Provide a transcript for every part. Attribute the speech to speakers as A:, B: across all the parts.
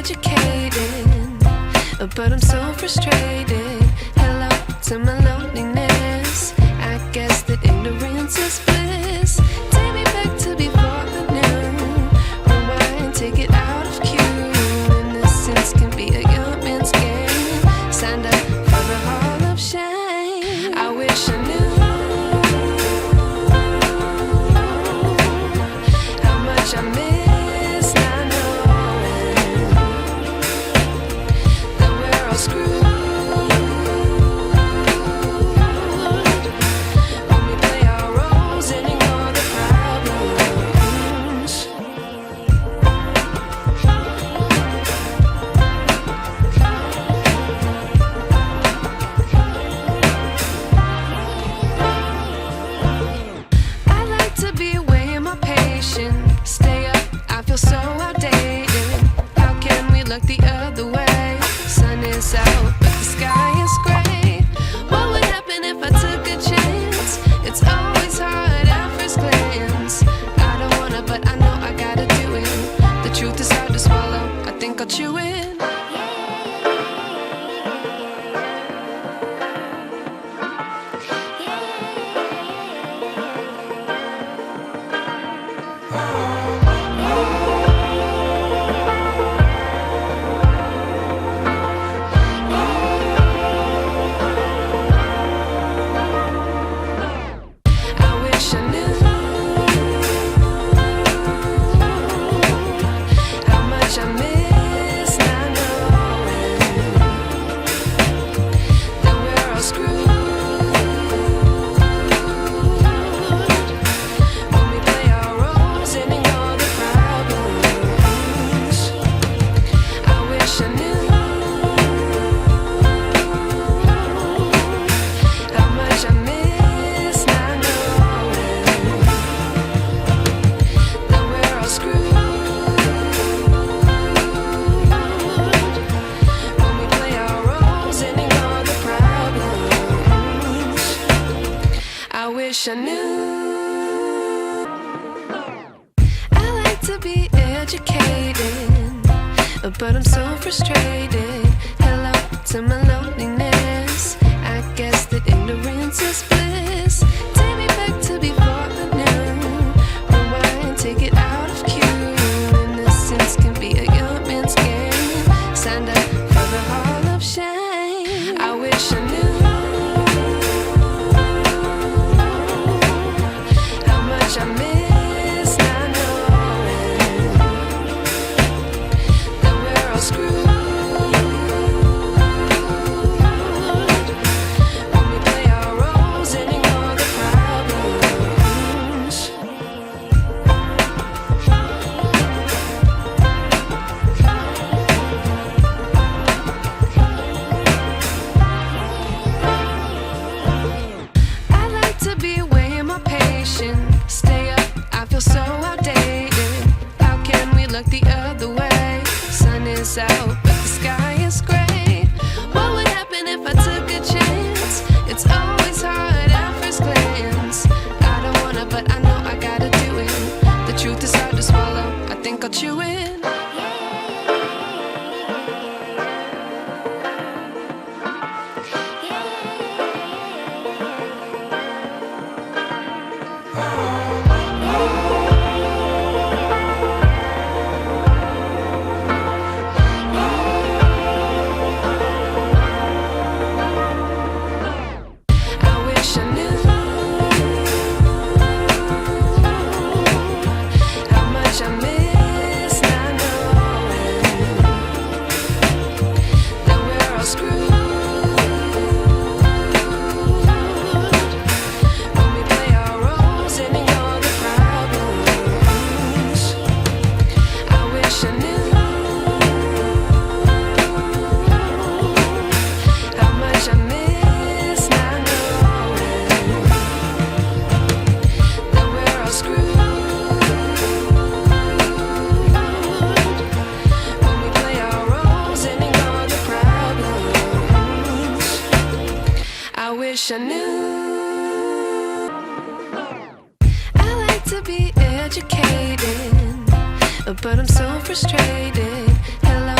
A: educated, but I'm so frustrated. Hello to my loneliness. I guess that ignorance is bliss. Take me back to before I knew. Rewind, take it out of cue. Innocence can be a young man's game. Signed up for the hall of shame. I wish I knew how much I miss not knowing that we're all screwed. Stay up, I feel so outdated. How can we look the other way? Sun is out, but the sky is gray. What would happen if I took a chance? It's always hard at first glance. I don't wanna, but I know I gotta do it. The truth is hard to swallow, I think I'll chew it. I wish I knew. I like to be educated, but I'm so frustrated. Hello to my loneliness. I guess that ignorance is bliss. Take me back to before I knew. Rewind, take it out of cue. Innocence can be a young man's game. Signed up for the hall of shame. I wish I knew I miss not knowing that we're all screwed. When we play our roles and ignore the problems. I like to be weighing my patience. Stay up, I feel so outdated. How can we look the other way? Sun is out, but the sky is gray. What would happen if I took a chance? It's always hard at first glance. I don't wanna, but I know I gotta do it. The truth is hard to swallow, I think I'll chew it. wish I knew. I like to be educated, but I'm so frustrated. Hello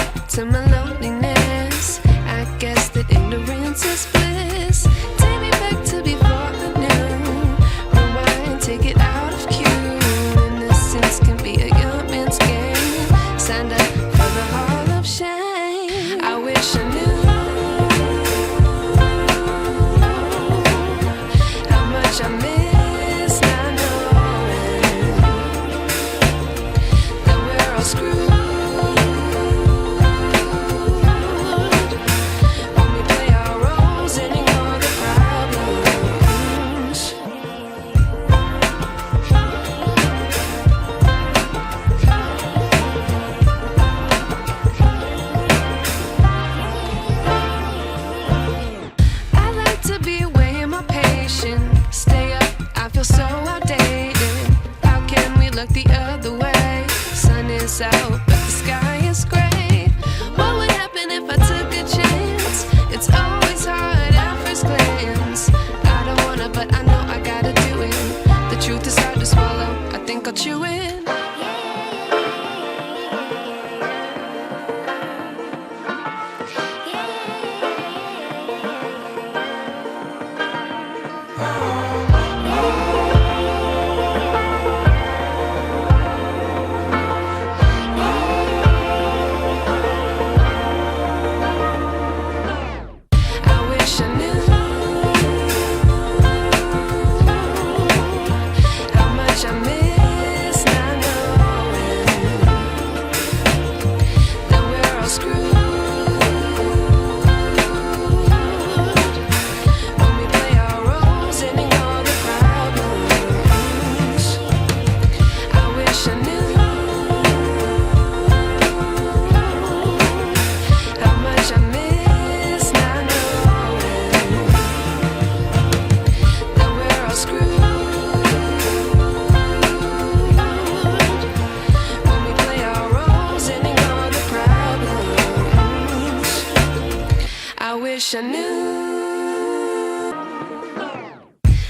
A: wish I knew.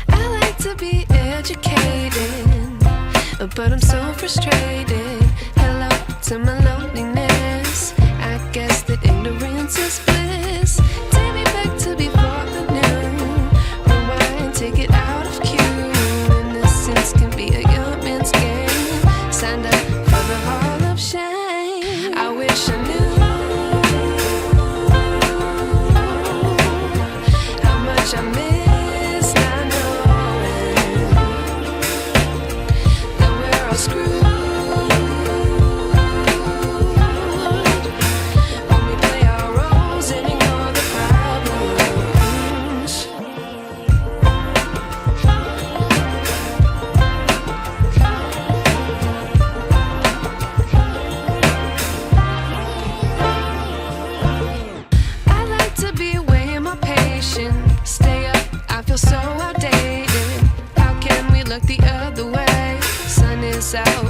A: I like to be educated, but I'm so frustrated. Hello to my loneliness. I guess that ignorance is bliss. Take me back to before I knew. Rewind, take it out of cue. Innocence can be a young man's game. Signed up for the hall of shame. I wish I knew how much I miss not knowing that we're all screwed. Stay up, I feel so outdated. How can we look the other way? Sun is out.